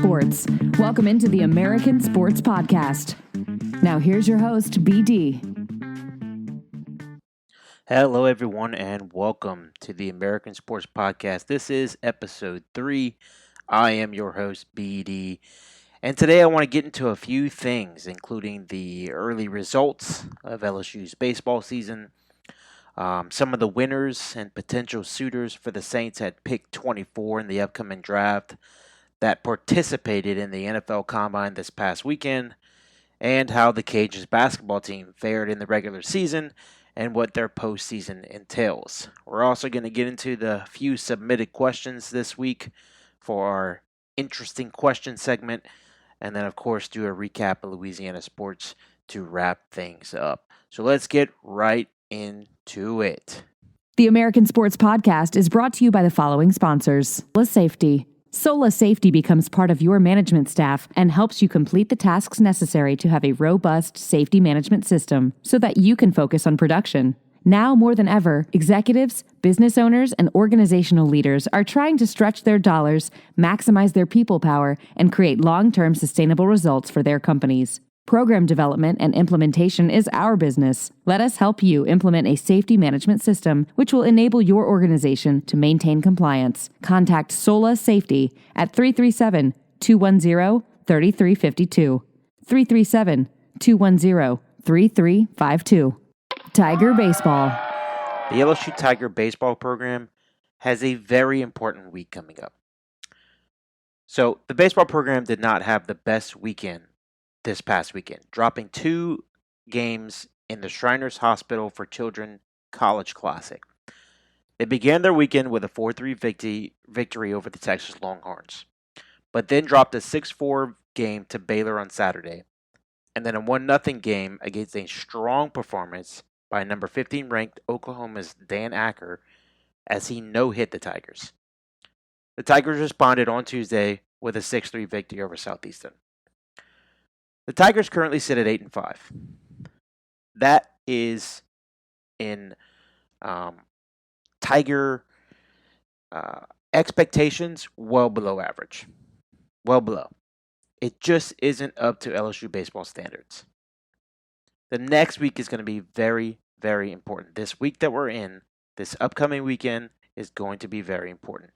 sports. Welcome into the American Sports Podcast. Now here's your host, BeeDee. Hello, everyone, and welcome to the American Sports Podcast. This is episode 3. I am your host, BeeDee, and today I want to get into a few things, including the early results of LSU's baseball season, some of the winners and potential suitors for the Saints at pick 24 in the upcoming draft that participated in the NFL Combine this past weekend, and how the Cajuns basketball team fared in the regular season and what their postseason entails. We're also going to get into the few submitted questions this week for our interesting question segment, and then, of course, do a recap of Louisiana sports to wrap things up. So let's get right into it. The American Sports Podcast is brought to you by the following sponsors. Sola Safety. Sola Safety becomes part of your management staff and helps you complete the tasks necessary to have a robust safety management system so that you can focus on production. Now more than ever, executives, business owners, and organizational leaders are trying to stretch their dollars, maximize their people power, and create long-term sustainable results for their companies. Program development and implementation is our business. Let us help you implement a safety management system which will enable your organization to maintain compliance. Contact Sola Safety at 337-210-3352. 337-210-3352. Tiger Baseball. The LSU Tiger baseball program has a very important week coming up. So, the baseball program did not have the best weekend this past weekend, dropping 2 games in the Shriners Hospital for Children College Classic. They began their weekend with a 4-3 victory over the Texas Longhorns, but then dropped a 6-4 game to Baylor on Saturday, and then a 1-0 game against a strong performance by number 15 ranked Oklahoma's Dan Acker as he no-hit the Tigers. The Tigers responded on Tuesday with a 6-3 victory over Southeastern. The Tigers currently sit at 8-5. That is in Tiger expectations well below average. Well below. It just isn't up to LSU baseball standards. The next week is going to be very, very important. This week that we're in, this upcoming weekend, is going to be very important.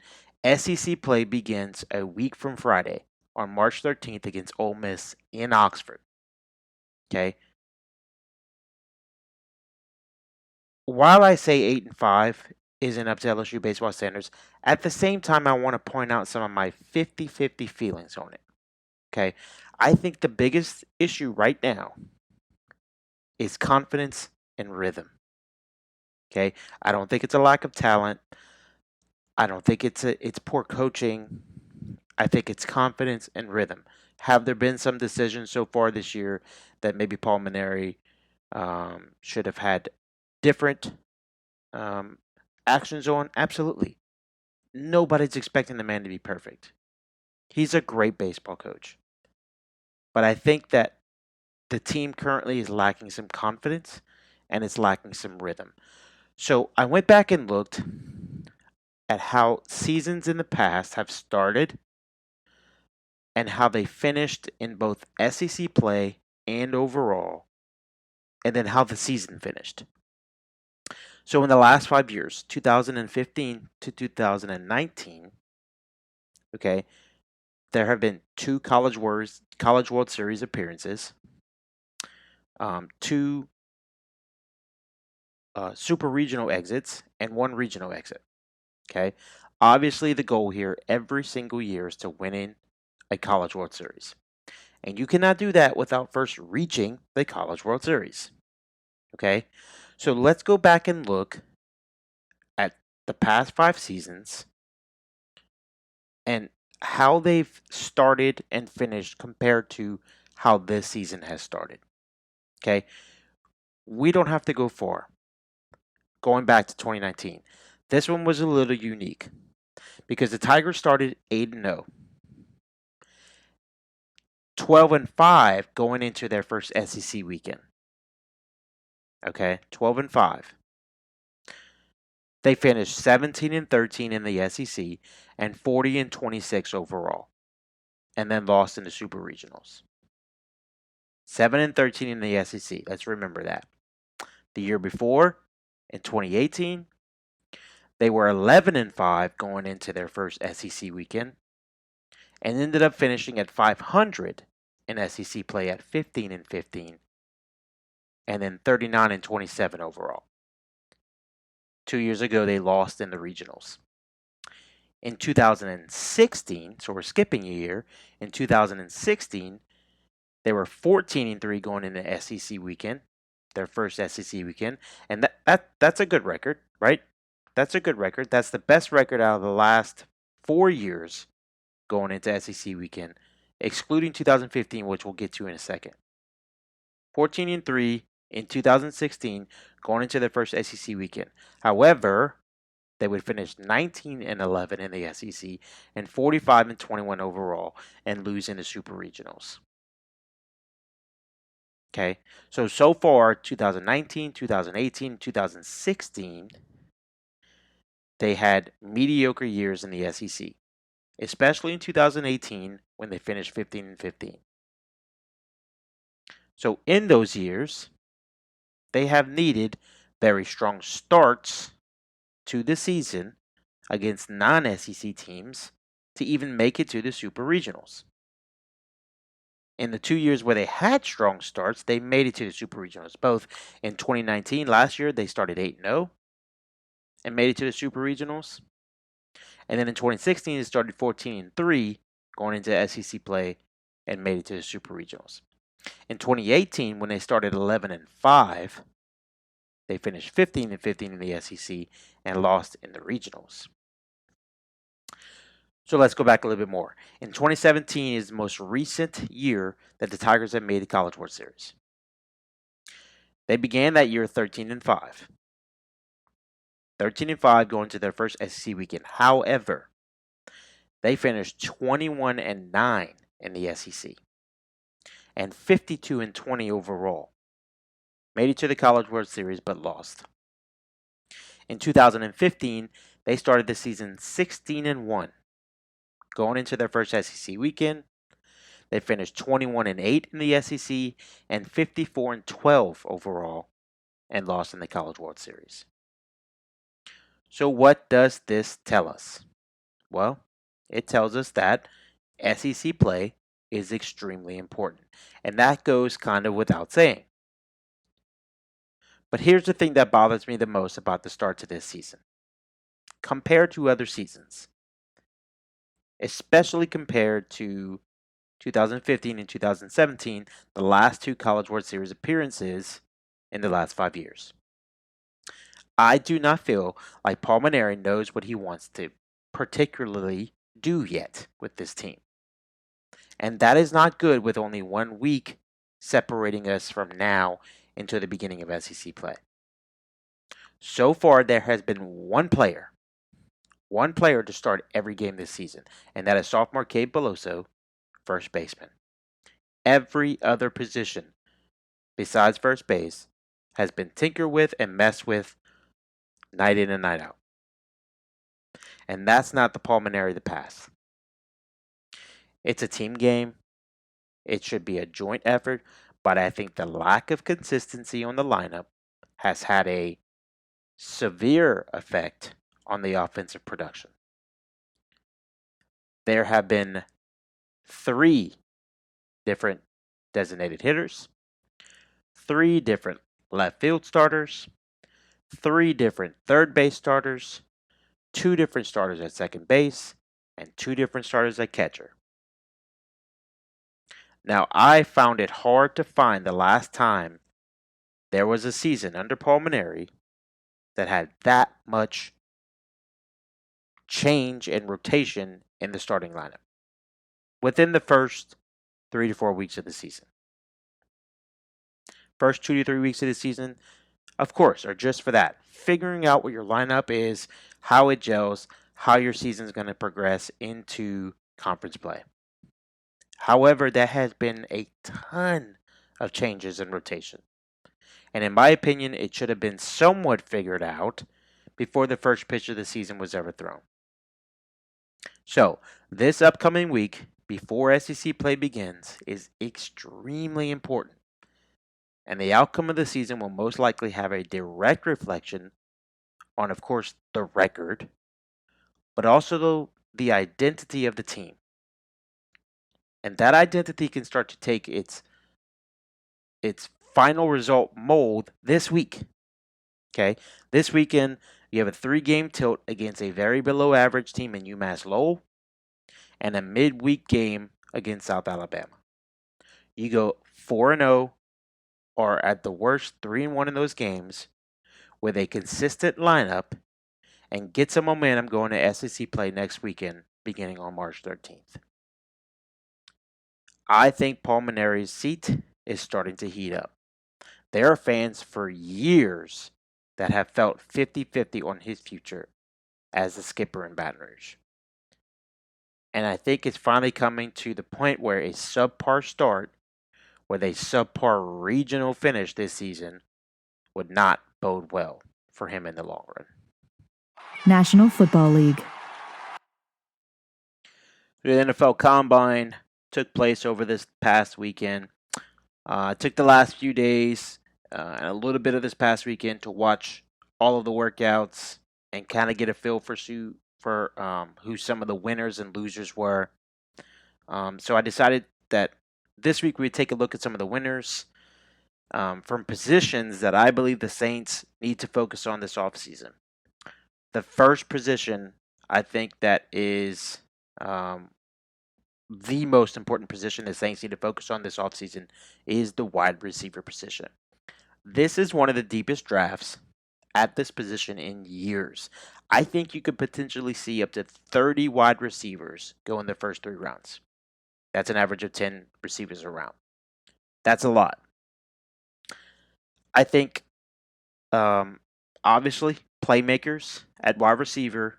SEC play begins a week from Friday, on March 13th against Ole Miss in Oxford. Okay? While I say 8-5 isn't up to LSU baseball standards, at the same time I want to point out some of my 50-50 feelings on it. Okay? I think the biggest issue right now is confidence and rhythm. Okay? I don't think it's a lack of talent. I don't think it's poor coaching. I think it's confidence and rhythm. Have there been some decisions so far this year that maybe Paul Mainieri should have had different actions on? Absolutely. Nobody's expecting the man to be perfect. He's a great baseball coach. But I think that the team currently is lacking some confidence and it's lacking some rhythm. So I went back and looked at how seasons in the past have started and how they finished in both SEC play and overall, and then how the season finished. So in the last 5 years, 2015 to 2019, okay, there have been 2 College World Series appearances, 2 Super Regional exits, and 1 regional exit. Okay, obviously the goal here every single year is to win a College World Series. And you cannot do that without first reaching the College World Series. Okay? So let's go back and look at the past 5 seasons and how they've started and finished compared to how this season has started. Okay? We don't have to go far. Going back to 2019. This one was a little unique because the Tigers started 8-0. 12-5 going into their first SEC weekend. Okay, 12-5. They finished 17-13 in the SEC and 40-26 overall. and then lost in the Super Regionals. 7-13 in the SEC. Let's remember that. The year before, in 2018, they were 11-5 going into their first SEC weekend and ended up finishing at 500 in SEC play at 15-15 and then 39-27 overall. 2 years ago, they lost in the regionals. In 2016, so we're skipping a year, in 2016, they were 14-3 going into SEC weekend, their first SEC weekend, and that's a good record, right? That's a good record. That's the best record out of the last 4 years going into SEC weekend, excluding 2015, which we'll get to in a second. 14-3 in 2016, going into their first SEC weekend. However, they would finish 19-11 in the SEC and 45-21 overall and lose in the Super Regionals. Okay, so far, 2019, 2018, 2016, they had mediocre years in the SEC, especially in 2018 when they finished 15-15. So in those years, they have needed very strong starts to the season against non-SEC teams to even make it to the Super Regionals. In the 2 years where they had strong starts, they made it to the Super Regionals. Both in 2019, last year, they started 8-0 and made it to the Super Regionals. And then in 2016, they started 14-3 going into SEC play and made it to the Super Regionals. In 2018, when they started 11-5, they finished 15-15 in the SEC and lost in the regionals. So let's go back a little bit more. In 2017 is the most recent year that the Tigers have made the College World Series. They began that year 13-5. 13-5 going to their first SEC weekend. However, they finished 21-9 in the SEC and 52-20 overall. Made it to the College World Series but lost. In 2015, they started the season 16-1. Going into their first SEC weekend, they finished 21-8 in the SEC and 54-12 overall and lost in the College World Series. So what does this tell us? Well, it tells us that SEC play is extremely important, and that goes kind of without saying. But here's the thing that bothers me the most about the start to this season. Compared to other seasons, especially compared to 2015 and 2017, the last two College World Series appearances in the last 5 years. I do not feel like Paul Mainieri knows what he wants to particularly do yet with this team. And that is not good with only 1 week separating us from now into the beginning of SEC play. So far, there has been one player to start every game this season, and that is sophomore Cade Beloso, first baseman. Every other position besides first base has been tinkered with and messed with night in and night out. And that's not the Paul Mainieri of the past. It's a team game. It should be a joint effort, but I think the lack of consistency on the lineup has had a severe effect on the offensive production. There have been 3 different designated hitters, 3 different left field starters, 3 different third base starters, 2 different starters at second base, and 2 different starters at catcher. Now, I found it hard to find the last time there was a season under Paul Mainieri that had that much change and rotation in the starting lineup within the first 3 to 4 weeks of the season. First 2 to 3 weeks of the season, of course, are just for that. Figuring out what your lineup is, how it gels, how your season is going to progress into conference play. However, there has been a ton of changes in rotation. And in my opinion, it should have been somewhat figured out before the first pitch of the season was ever thrown. So, this upcoming week before SEC play begins is extremely important, and the outcome of the season will most likely have a direct reflection on, of course, the record, but also the identity of the team. And that identity can start to take its final result mold this week. Okay, this weekend you have a 3-game tilt against a very below average team in UMass Lowell, and a midweek game against South Alabama. You go 4-0, or at the worst 3-1 in those games, with a consistent lineup, and get some momentum going to SEC play next weekend, beginning on March 13th. I think Paul Mainieri's seat is starting to heat up. There are fans for years that have felt 50-50 on his future as the skipper in Baton Rouge. And I think it's finally coming to the point where a subpar start with a subpar regional finish this season would not bode well for him in the long run. National Football League. The NFL Combine took place over this past weekend. It took the last few days and a little bit of this past weekend to watch all of the workouts and kind of get a feel for who some of the winners and losers were. So I decided that this week we'd take a look at some of the winners from positions that I believe the Saints need to focus on this offseason. The first position I think that is the most important position the Saints need to focus on this offseason is the wide receiver position. This is one of the deepest drafts at this position in years. I think you could potentially see up to 30 wide receivers go in the first 3 rounds. That's an average of 10 receivers a round. That's a lot. I think, obviously, playmakers at wide receiver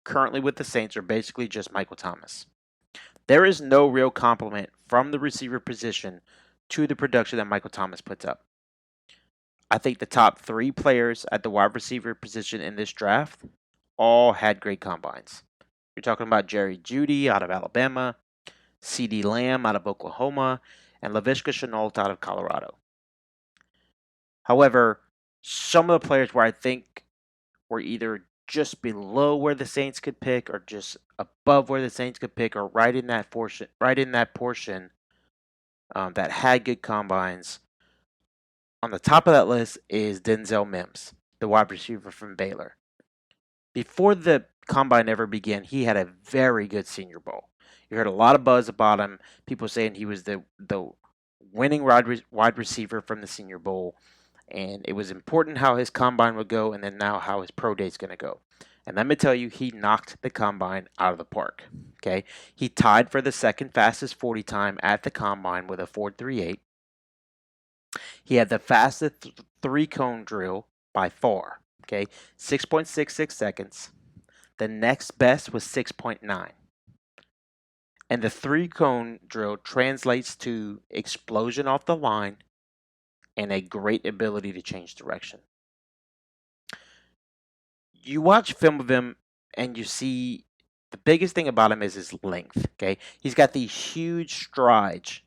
currently with the Saints are basically just Michael Thomas. There is no real compliment from the receiver position to the production that Michael Thomas puts up. I think the top 3 players at the wide receiver position in this draft all had great combines. You're talking about Jerry Jeudy out of Alabama, CeeDee Lamb out of Oklahoma, and Laviska Shenault out of Colorado. However, some of the players where I think were either just below where the Saints could pick, or just above where the Saints could pick, or right in that portion that had good combines. On the top of that list is Denzel Mims, the wide receiver from Baylor. Before the combine ever began, he had a very good Senior Bowl. You heard a lot of buzz about him. People saying he was the winning wide receiver from the Senior Bowl. And it was important how his combine would go, and then now how his pro day is going to go. And let me tell you, he knocked the combine out of the park. Okay, he tied for the second fastest 40 time at the combine with a 4.38. He had the fastest 3-cone drill by far. Okay, 6.66 seconds. The next best was 6.9. And the 3-cone drill translates to explosion off the line and a great ability to change direction. You watch film of him and you see the biggest thing about him is his length. Okay, he's got these huge strides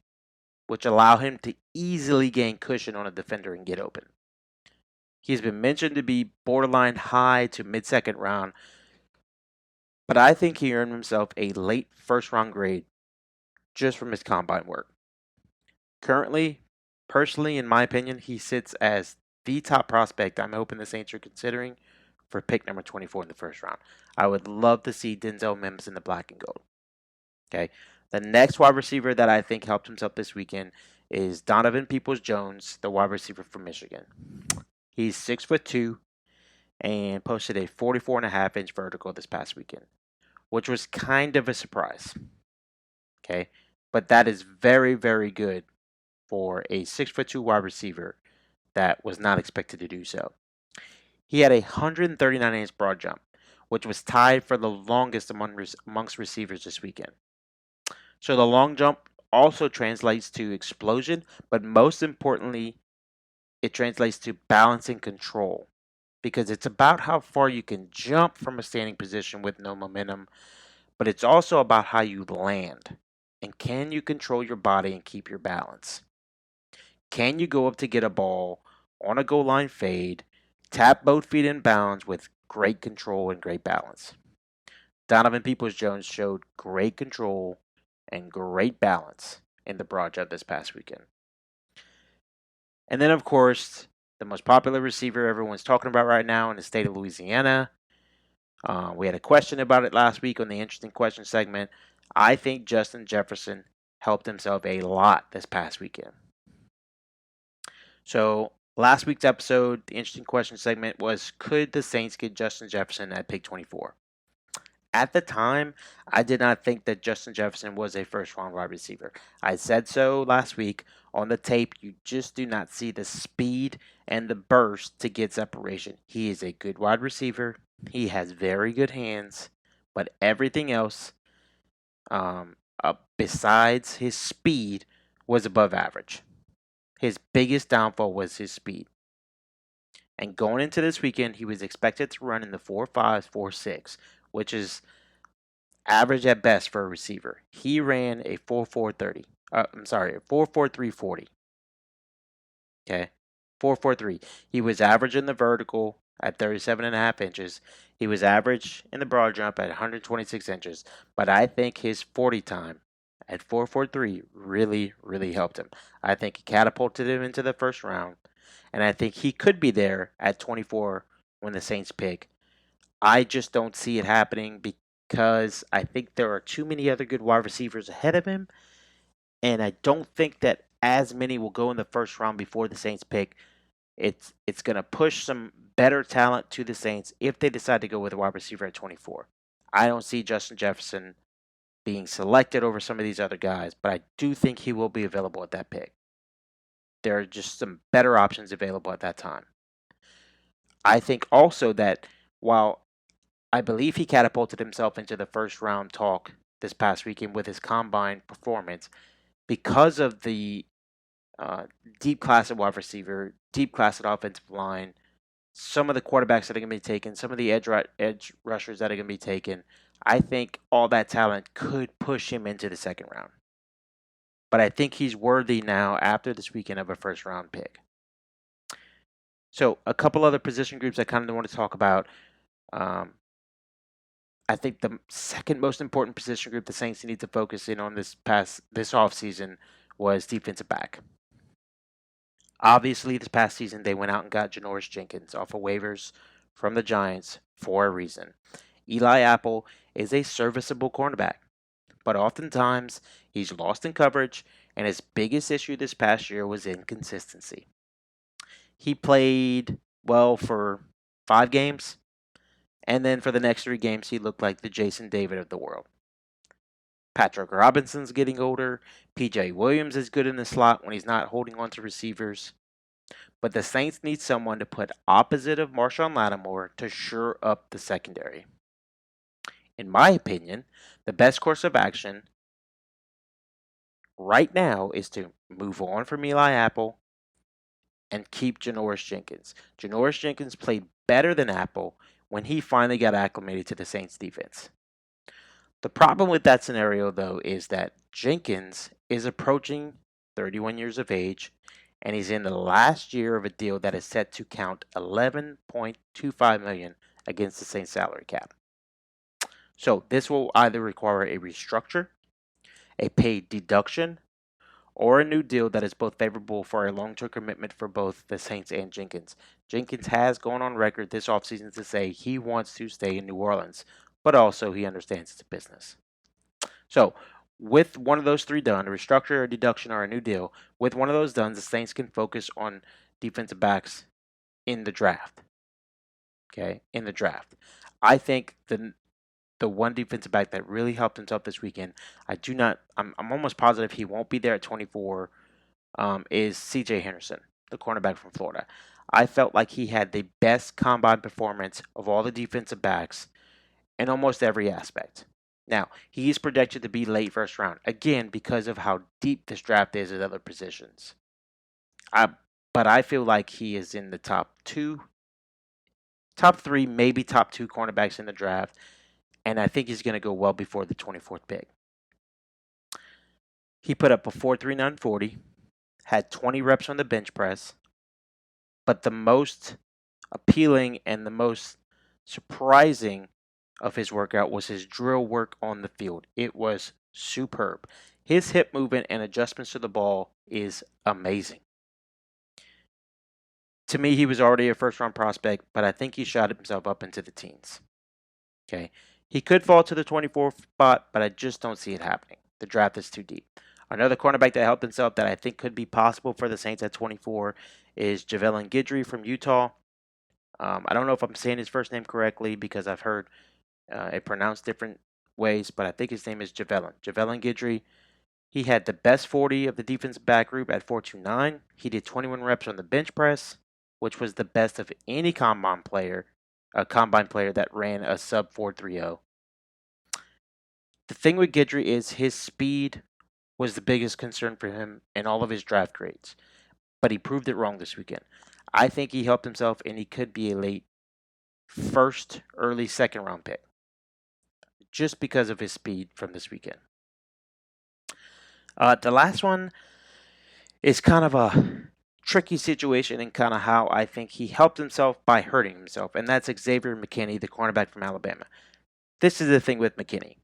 which allow him to easily gain cushion on a defender and get open. He's been mentioned to be borderline high to mid-second round, but I think he earned himself a late first-round grade just from his combine work. Currently, personally, in my opinion, he sits as the top prospect I'm hoping the Saints are considering for pick number 24 in the first round. I would love to see Denzel Mims in the black and gold. Okay. The next wide receiver that I think helped himself this weekend is Donovan Peoples-Jones, the wide receiver from Michigan. He's 6'2" and posted a 44.5-inch vertical this past weekend, which was kind of a surprise. Okay. But that is very, very good for a 6'2" wide receiver that was not expected to do so. He had a 139-inch broad jump, which was tied for the longest amongst receivers this weekend. So the long jump also translates to explosion, but most importantly, it translates to balance and control, because it's about how far you can jump from a standing position with no momentum, but it's also about how you land. And can you control your body and keep your balance? Can you go up to get a ball on a goal line fade, tap both feet in bounds with great control and great balance? Donovan Peoples-Jones showed great control and great balance in the broad jump this past weekend. And then, of course, the most popular receiver everyone's talking about right now in the state of Louisiana. We had a question about it last week on the interesting question segment. I think Justin Jefferson helped himself a lot this past weekend. So last week's episode, the interesting question segment was, could the Saints get Justin Jefferson at pick 24? At the time, I did not think that Justin Jefferson was a first-round wide receiver. I said so last week on the tape. You just do not see the speed and the burst to get separation. He is a good wide receiver. He has very good hands, but everything else, besides his speed, was above average. His biggest downfall was his speed. And going into this weekend, he was expected to run in the 4.5, 4.6, which is average at best for a receiver. He ran a 4.430. A 4.4340. Okay, 4.43. He was average in the vertical at 37.5 inches. He was average in the broad jump at 126 inches. But I think his 40 time at 4.43 really, really helped him. I think he catapulted him into the first round. And I think he could be there at 24 when the Saints pick. I just don't see it happening because I think there are too many other good wide receivers ahead of him. And I don't think that as many will go in the first round before the Saints pick. It's going to push some better talent to the Saints if they decide to go with a wide receiver at 24. I don't see Justin Jefferson being selected over some of these other guys, but I do think he will be available at that pick. There are just some better options available at that time. I think also that while I believe he catapulted himself into the first round talk this past weekend with his combine performance because of the deep class at wide receiver, deep class at offensive line, some of the quarterbacks that are going to be taken, some of the edge rushers that are going to be taken. I think all that talent could push him into the second round. But I think he's worthy now after this weekend of a first round pick. So a couple other position groups I kind of want to talk about. I think the second most important position group the Saints need to focus in on this offseason was defensive back. Obviously, this past season, they went out and got Janoris Jenkins off of waivers from the Giants for a reason. Eli Apple is a serviceable cornerback, but oftentimes he's lost in coverage, and his biggest issue this past year was inconsistency. He played well for 5 games, and then for the next 3 games, he looked like the Jason David of the world. Patrick Robinson's getting older. PJ Williams is good in the slot when he's not holding on to receivers. But the Saints need someone to put opposite of Marshawn Lattimore to shore up the secondary. In my opinion, the best course of action right now is to move on from Eli Apple and keep Janoris Jenkins. Janoris Jenkins played better than Apple when he finally got acclimated to the Saints defense. The problem with that scenario, though, is that Jenkins is approaching 31 years of age, and he's in the last year of a deal that is set to count $11.25 million against the Saints salary cap. So this will either require a restructure, a pay deduction, or a new deal that is both favorable for a long-term commitment for both the Saints and Jenkins. Jenkins has gone on record this offseason to say he wants to stay in New Orleans, but also he understands it's a business. So, with one of those 3 done, a restructure, a deduction, or a new deal, with one of those done, the Saints can focus on defensive backs in the draft. Okay, in the draft. I think the one defensive back that really helped himself this weekend, I'm almost positive he won't be there at 24, is C.J. Henderson, the cornerback from Florida. I felt like he had the best combine performance of all the defensive backs in almost every aspect. Now, he is projected to be late first round, again, because of how deep this draft is at other positions. But I feel like he is in the top 3, maybe top 2 cornerbacks in the draft. and I think he's going to go well before the 24th pick. He put up a 4.39 40, had 20 reps on the bench press, but the most appealing and the most surprising of his workout was his drill work on the field. It was superb. His hip movement and adjustments to the ball is amazing. To me, he was already a first-round prospect, but I think he shot himself up into the teens. Okay, he could fall to the 24th spot, but I just don't see it happening. The draft is too deep. Another cornerback that helped himself that I think could be possible for the Saints at 24 is Javelin Guidry from Utah. I don't know if I'm saying his first name correctly because I've heard it pronounced different ways, but I think his name is Javelin. Javelin Guidry. He had the best 40 of the defensive back group at 4.29. He did 21 reps on the bench press, which was the best of any combine player that ran a sub 4.30. The thing with Guidry is his speed was the biggest concern for him in all of his draft grades, but he proved it wrong this weekend. I think he helped himself, and he could be a late first, early second round pick just because of his speed from this weekend. The last one is kind of a tricky situation and kind of how I think he helped himself by hurting himself, and that's Xavier McKinney, the cornerback from Alabama. This is the thing with McKinney.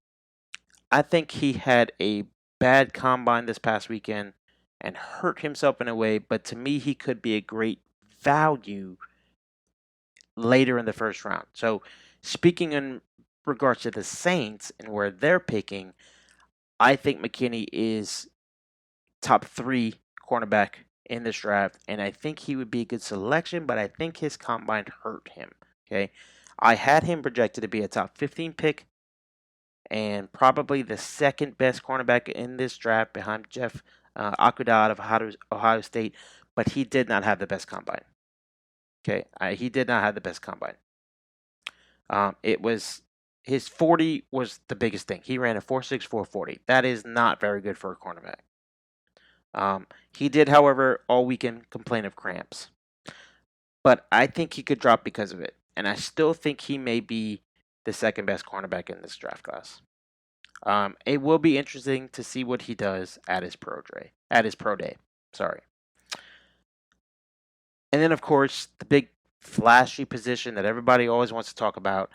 I think he had a bad combine this past weekend and hurt himself in a way, but to me, he could be a great value later in the first round. So, speaking in regards to the Saints and where they're picking, I think McKinney is top 3 cornerback in this draft, and I think he would be a good selection, but I think his combine hurt him. Okay, I had him projected to be a top 15 pick and probably the second best cornerback in this draft behind Jeff Okudah out of Ohio State, but he did not have the best combine. Okay, he did not have the best combine. It was his 40 was the biggest thing. He ran a 4.6 4.40. That is not very good for a cornerback. He did, however, all weekend complain of cramps, but I think he could drop because of it, and I still think he may be the second best cornerback in this draft class. It will be interesting to see what he does at his pro day. Sorry. And then, of course, the big flashy position that everybody always wants to talk about,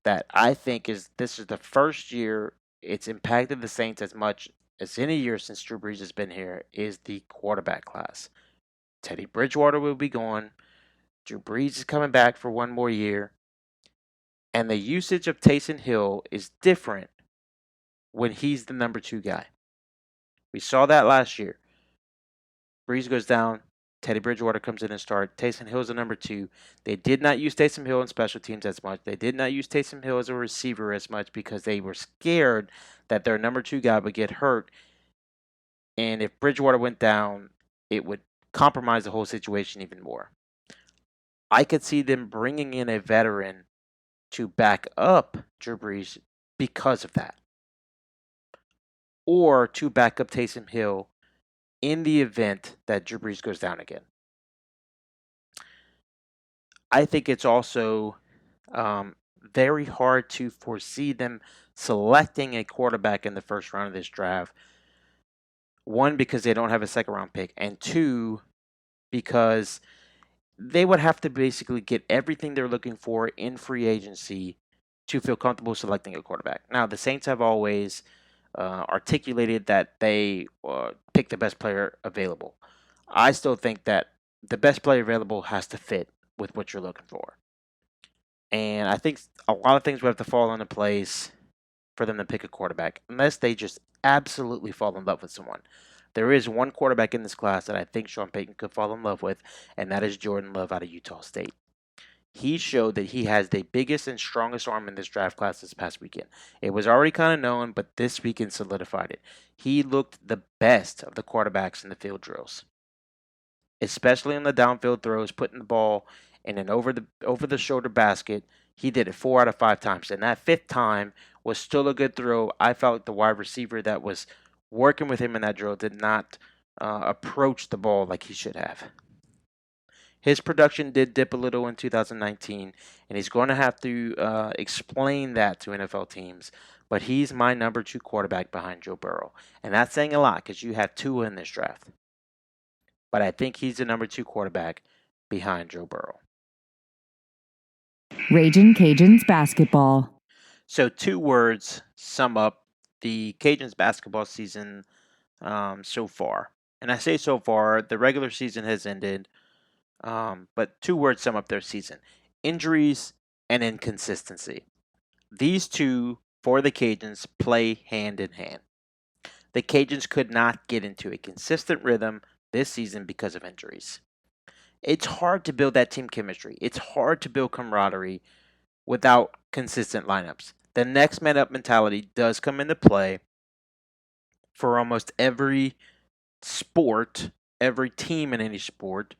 that I think this is the first year it's impacted the Saints as much as any year since Drew Brees has been here, is the quarterback class. Teddy Bridgewater will be gone. Drew Brees is coming back for one more year. And the usage of Taysom Hill is different when he's the number 2 guy. We saw that last year. Brees goes down. Teddy Bridgewater comes in and starts. Taysom Hill's the number 2. They did not use Taysom Hill in special teams as much. They did not use Taysom Hill as a receiver as much because they were scared that their number 2 guy would get hurt. And if Bridgewater went down, it would compromise the whole situation even more. I could see them bringing in a veteran to back up Drew Brees because of that. Or to back up Taysom Hill in the event that Drew Brees goes down again. I think it's also very hard to foresee them selecting a quarterback in the first round of this draft. 1, because they don't have a second round pick, and 2, because they would have to basically get everything they're looking for in free agency to feel comfortable selecting a quarterback. Now, the Saints have always articulated that they pick the best player available. I still think that the best player available has to fit with what you're looking for. And I think a lot of things would have to fall into place for them to pick a quarterback, unless they just absolutely fall in love with someone. There is one quarterback in this class that I think Sean Payton could fall in love with, and that is Jordan Love out of Utah State. He showed that he has the biggest and strongest arm in this draft class this past weekend. It was already kind of known, but this weekend solidified it. He looked the best of the quarterbacks in the field drills, especially on the downfield throws, putting the ball in an over the shoulder basket. He did it 4 out of 5 times, and that 5th time was still a good throw. I felt the wide receiver that was working with him in that drill did not approach the ball like he should have. His production did dip a little in 2019, and he's going to have to explain that to NFL teams. But he's my number 2 quarterback behind Joe Burrow. And that's saying a lot because you have Tua in this draft. But I think he's the number 2 quarterback behind Joe Burrow. Ragin' Cajuns basketball. So 2 words sum up the Cajuns basketball season so far. And I say so far, the regular season has ended. But 2 words sum up their season: injuries and inconsistency. These two, for the Cajuns, play hand in hand. The Cajuns could not get into a consistent rhythm this season because of injuries. It's hard to build that team chemistry. It's hard to build camaraderie without consistent lineups. The next man up mentality does come into play for almost every sport, every team in any sport.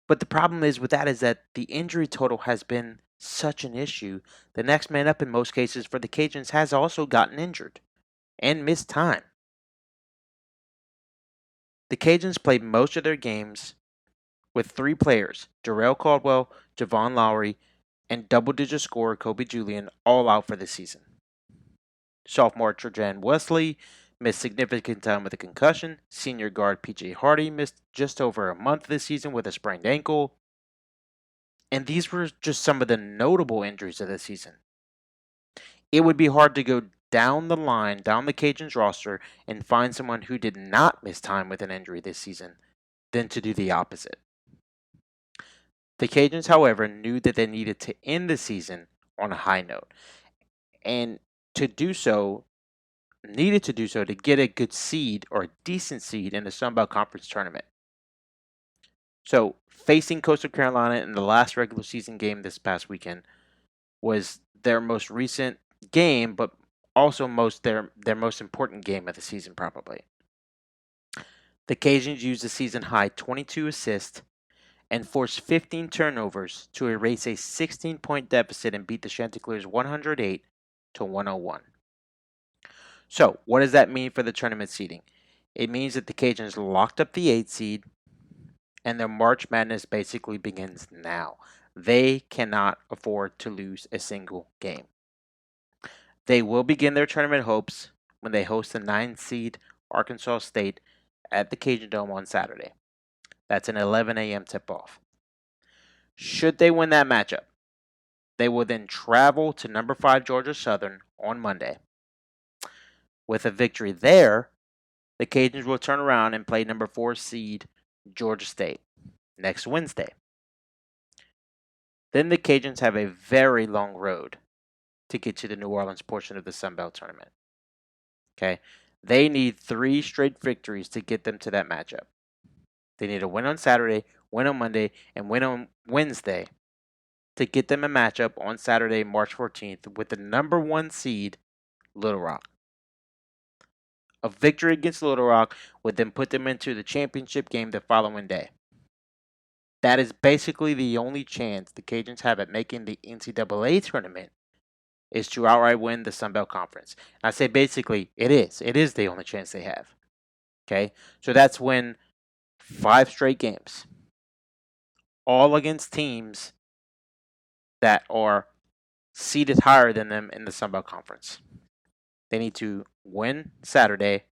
But the problem is with that is that the injury total has been such an issue. The next man up in most cases for the Cajuns has also gotten injured and missed time. The Cajuns played most of their games with 3 players, Jarrell Caldwell, Javon Lowry, and double-digit scorer Kobe Julian, all out for the season. Sophomore Trajan Wesley missed significant time with a concussion. Senior guard PJ Hardy missed just over a month this season with a sprained ankle. And these were just some of the notable injuries of the season. It would be hard to go down the line, down the Cajuns roster, and find someone who did not miss time with an injury this season than to do the opposite. The Cajuns, however, knew that they needed to end the season on a high note. And to do so, needed to do so to get a good seed or a decent seed in the Sun Belt Conference tournament. So, facing Coastal Carolina in the last regular season game this past weekend was their most recent game, but also their most important game of the season, probably. The Cajuns used a season high 22 assists and forced 15 turnovers to erase a 16-point deficit and beat the Chanticleers 108 to 101. So, what does that mean for the tournament seeding? It means that the Cajuns locked up the 8th seed, and their March Madness basically begins now. They cannot afford to lose a single game. They will begin their tournament hopes when they host the 9th seed Arkansas State at the Cajun Dome on Saturday. That's an 11 a.m. tip-off. Should they win that matchup, they will then travel to number 5 Georgia Southern on Monday. With a victory there, the Cajuns will turn around and play number 4 seed Georgia State next Wednesday. Then the Cajuns have a very long road to get to the New Orleans portion of the Sun Belt tournament. Okay? They need 3 straight victories to get them to that matchup. They need a win on Saturday, win on Monday, and win on Wednesday to get them a matchup on Saturday, March 14th with the number 1 seed, Little Rock. A victory against Little Rock would then put them into the championship game the following day. That is basically the only chance the Cajuns have at making the NCAA tournament is to outright win the Sun Belt Conference. And I say basically, it is. It is the only chance they have. Okay? So that's win 5 straight games. All against teams that are seated higher than them in the Sun Belt Conference. They need to win Saturday,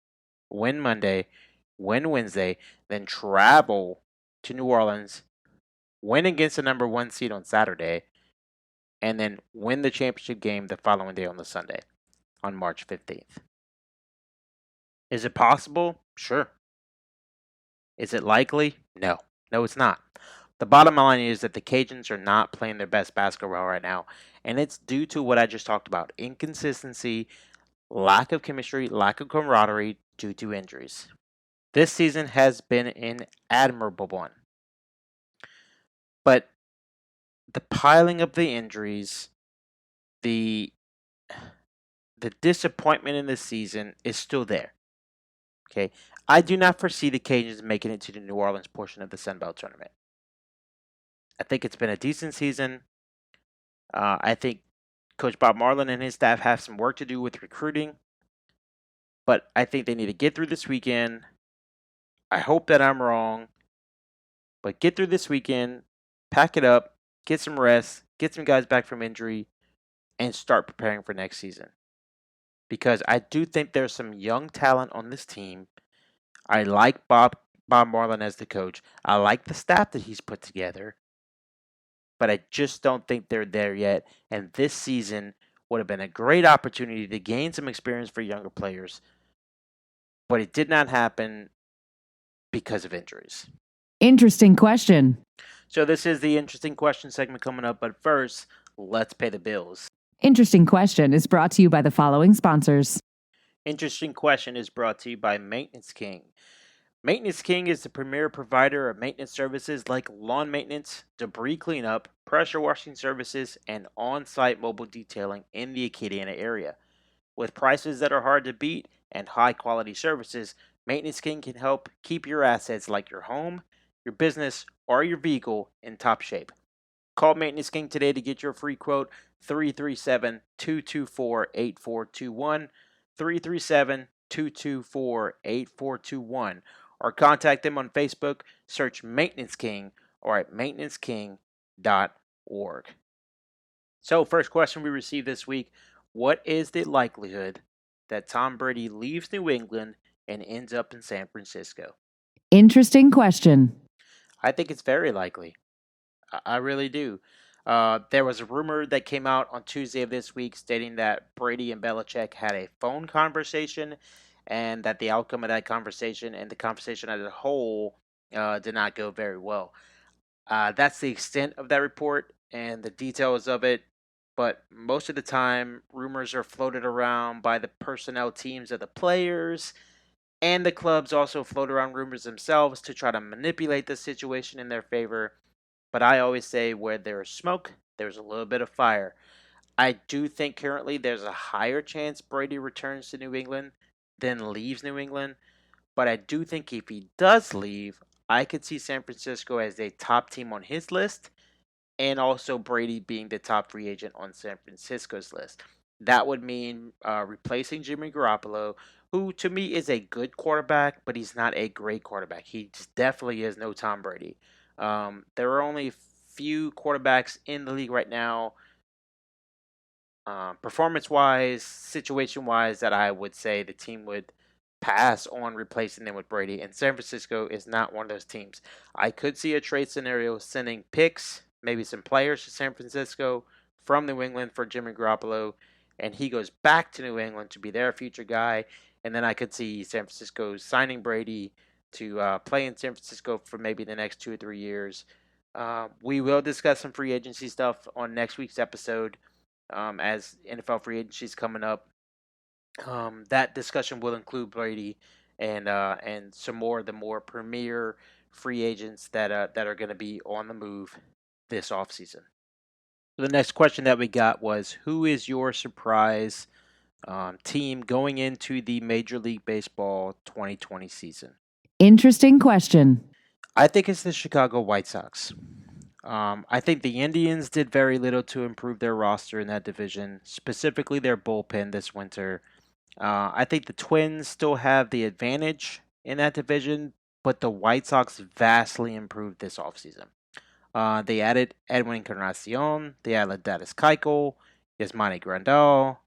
win Monday, win Wednesday, then travel to New Orleans, win against the number 1 seed on Saturday, and then win the championship game the following day on the Sunday, on March 15th. Is it possible? Sure. Is it likely? No. No, it's not. The bottom line is that the Cajuns are not playing their best basketball right now, and it's due to what I just talked about: inconsistency, lack of chemistry, lack of camaraderie due to injuries. This season has been an admirable one. But the piling of the injuries, the disappointment in this season is still there. Okay, I do not foresee the Cajuns making it to the New Orleans portion of the Sun Belt tournament. I think it's been a decent season. I think Coach Bob Marlin and his staff have some work to do with recruiting, but I think they need to get through this weekend. I hope that I'm wrong, but get through this weekend, pack it up, get some rest, get some guys back from injury, and start preparing for next season. Because I do think there's some young talent on this team. I like Bob Marlin as the coach. I like the staff that he's put together, but I just don't think they're there yet. And this season would have been a great opportunity to gain some experience for younger players, but it did not happen because of injuries. Interesting question. So this is the interesting question segment coming up, but first, let's pay the bills. Interesting question is brought to you by the following sponsors. Interesting question is brought to you by Maintenance King. Maintenance King is the premier provider of maintenance services like lawn maintenance, debris cleanup, pressure washing services, and on-site mobile detailing in the Acadiana area. With prices that are hard to beat and high-quality services, Maintenance King can help keep your assets like your home, your business, or your vehicle in top shape. Call Maintenance King today to get your free quote, 337-224-8421, 337-224-8421, or contact them on Facebook, search Maintenance King, or at maintenanceking.org. So, first question we received this week, what is the likelihood that Tom Brady leaves New England and ends up in San Francisco? Interesting question. I think it's very likely. I really do. There was a rumor that came out on Tuesday of this week stating that Brady and Belichick had a phone conversation and that the outcome of that conversation and the conversation as a whole did not go very well. That's the extent of that report and the details of it. But most of the time, rumors are floated around by the personnel teams of the players, and the clubs also float around rumors themselves to try to manipulate the situation in their favor. But I always say where there is smoke, there's a little bit of fire. I do think currently there's a higher chance Brady returns to New England than leaves New England. But I do think if he does leave, I could see San Francisco as a top team on his list, and also Brady being the top free agent on San Francisco's list. That would mean replacing Jimmy Garoppolo, who to me is a good quarterback, but he's not a great quarterback. He just definitely is no Tom Brady. There are only few quarterbacks in the league right now, performance-wise, situation-wise, that I would say the team would pass on replacing them with Brady. And San Francisco is not one of those teams. I could see a trade scenario sending picks, maybe some players to San Francisco from New England for Jimmy Garoppolo, and he goes back to New England to be their future guy. And then I could see San Francisco signing Brady to play in San Francisco for maybe the next 2 or 3 years. We will discuss some free agency stuff on next week's episode as NFL free agency is coming up. That discussion will include Brady and some more of the more premier free agents that are going to be on the move this offseason. The next question that we got was, who is your surprise team going into the Major League Baseball 2020 season? Interesting question. I think it's the Chicago White Sox. I think the Indians did very little to improve their roster in that division, specifically their bullpen this winter. I think the Twins still have the advantage in that division, but the White Sox vastly improved this offseason. They added Edwin Encarnacion, they added Dallas Keuchel, Yasmani Grandal,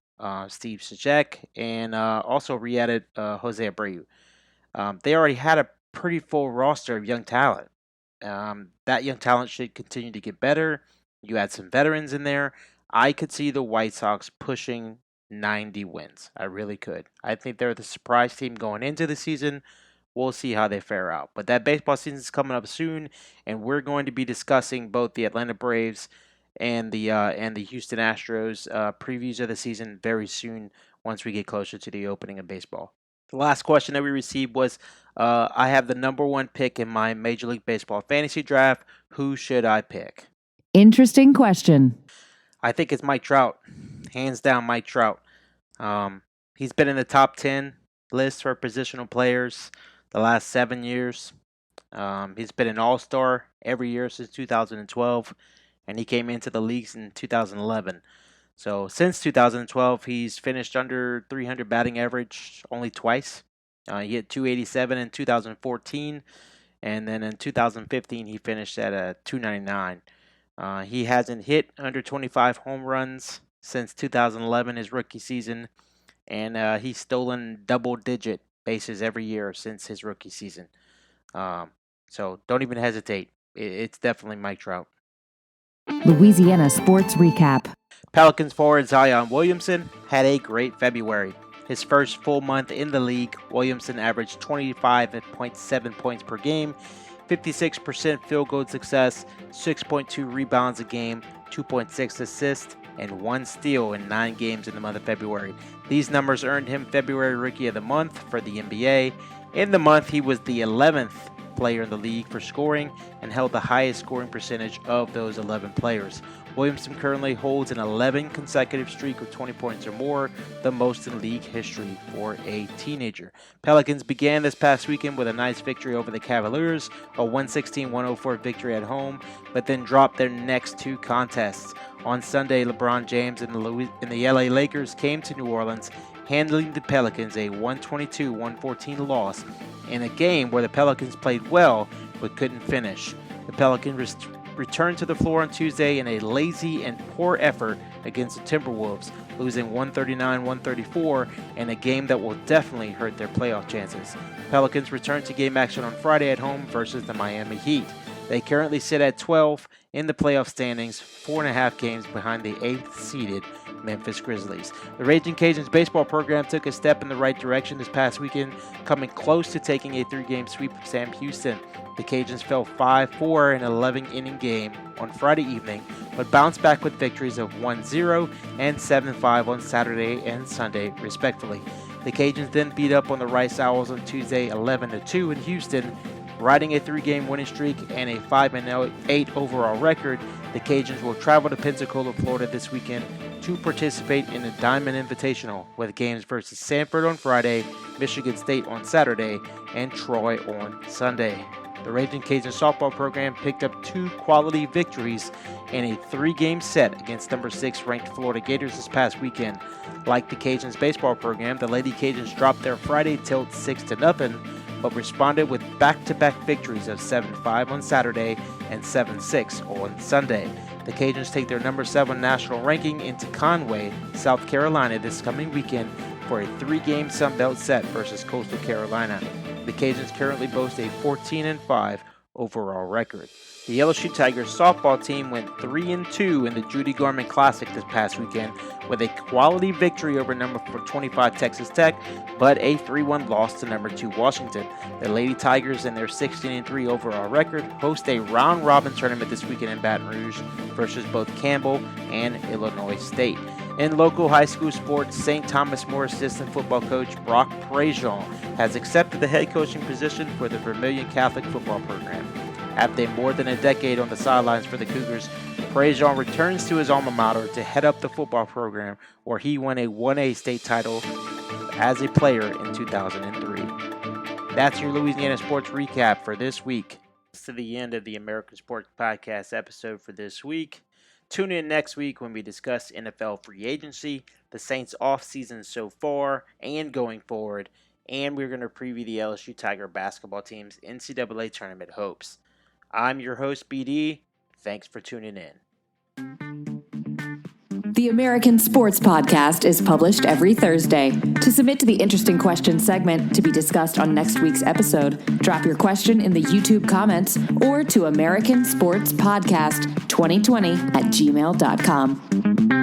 Steve Cishek, and also re-added Jose Abreu. They already had a pretty full roster of young talent. That young talent should continue to get better. You add some veterans in there. I could see the White Sox pushing 90 wins. I really could. I think they're the surprise team going into the season. We'll see how they fare out. But that baseball season is coming up soon, and we're going to be discussing both the Atlanta Braves and the Houston Astros previews of the season very soon once we get closer to the opening of baseball. The last question that we received was, I have the number one pick in my Major League Baseball fantasy draft. Who should I pick? Interesting question. I think it's Mike Trout. Hands down, Mike Trout. He's been in the top 10 list for positional players the last 7 years. He's been an all-star every year since 2012, and he came into the leagues in 2011. So since 2012, he's finished under 300 batting average only twice. He hit 287 in 2014, and then in 2015 he finished at a 299. He hasn't hit under 25 home runs since 2011, his rookie season, and he's stolen double-digit bases every year since his rookie season. So don't even hesitate. It's definitely Mike Trout. Louisiana Sports Recap. Pelicans forward Zion Williamson had a great February. His first full month in the league, Williamson averaged 25.7 points per game, 56% field goal success, 6.2 rebounds a game, 2.6 assists, and 1 steal in 9 games in the month of February. These numbers earned him February Rookie of the Month for the NBA. In the month, he was the 11th player in the league for scoring and held the highest scoring percentage of those 11 players. Williamson currently holds an 11 consecutive streak of 20 points or more, the most in league history for a teenager. Pelicans began this past weekend with a nice victory over the Cavaliers, a 116-104 victory at home, but then dropped their next 2 contests. On Sunday, LeBron James and the LA Lakers came to New Orleans, handling the Pelicans a 122-114 loss in a game where the Pelicans played well but couldn't finish. The Pelicans returned to the floor on Tuesday in a lazy and poor effort against the Timberwolves, losing 139-134 in a game that will definitely hurt their playoff chances. Pelicans returned to game action on Friday at home versus the Miami Heat. They currently sit at 12 in the playoff standings, 4.5 games behind the 8th-seeded Memphis Grizzlies. The Raging Cajuns baseball program took a step in the right direction this past weekend, coming close to taking a 3-game sweep of Sam Houston. The Cajuns fell 5-4 in an 11-inning game on Friday evening, but bounced back with victories of 1-0 and 7-5 on Saturday and Sunday, respectively. The Cajuns then beat up on the Rice Owls on Tuesday 11-2 in Houston, riding a 3-game winning streak and a 5-8 overall record. The Cajuns will travel to Pensacola, Florida this weekend to participate in the Diamond Invitational, with games versus Sanford on Friday, Michigan State on Saturday, and Troy on Sunday. The Raging Cajun softball program picked up 2 quality victories in a 3-game set against number 6 ranked Florida Gators this past weekend. Like the Cajuns baseball program, the Lady Cajuns dropped their Friday tilt 6-0, but responded with back-to-back victories of 7-5 on Saturday and 7-6 on Sunday. The Cajuns take their number 7 national ranking into Conway, South Carolina this coming weekend for a 3-game Sun Belt set versus Coastal Carolina. The Cajuns currently boast a 14-5 overall record. The LSU Tigers softball team went 3-2 in the Judy Garman Classic this past weekend with a quality victory over number 25 Texas Tech, but a 3-1 loss to number 2 Washington. The Lady Tigers and their 16-3 overall record host a round-robin tournament this weekend in Baton Rouge versus both Campbell and Illinois State. In local high school sports, St. Thomas More assistant football coach Brock Prejean has accepted the head coaching position for the Vermilion Catholic football program. After more than a decade on the sidelines for the Cougars, Prejean returns to his alma mater to head up the football program, where he won a 1A state title as a player in 2003. That's your Louisiana Sports Recap for this week. That's to the end of the American Sports Podcast episode for this week. Tune in next week when we discuss NFL free agency, the Saints offseason so far and going forward, and we're going to preview the LSU Tiger basketball team's NCAA tournament hopes. I'm your host, BeeDee. Thanks for tuning in. The American Sports Podcast is published every Thursday. To submit to the Interesting Questions segment to be discussed on next week's episode, drop your question in the YouTube comments or to American Sports Podcast 2020 at gmail.com.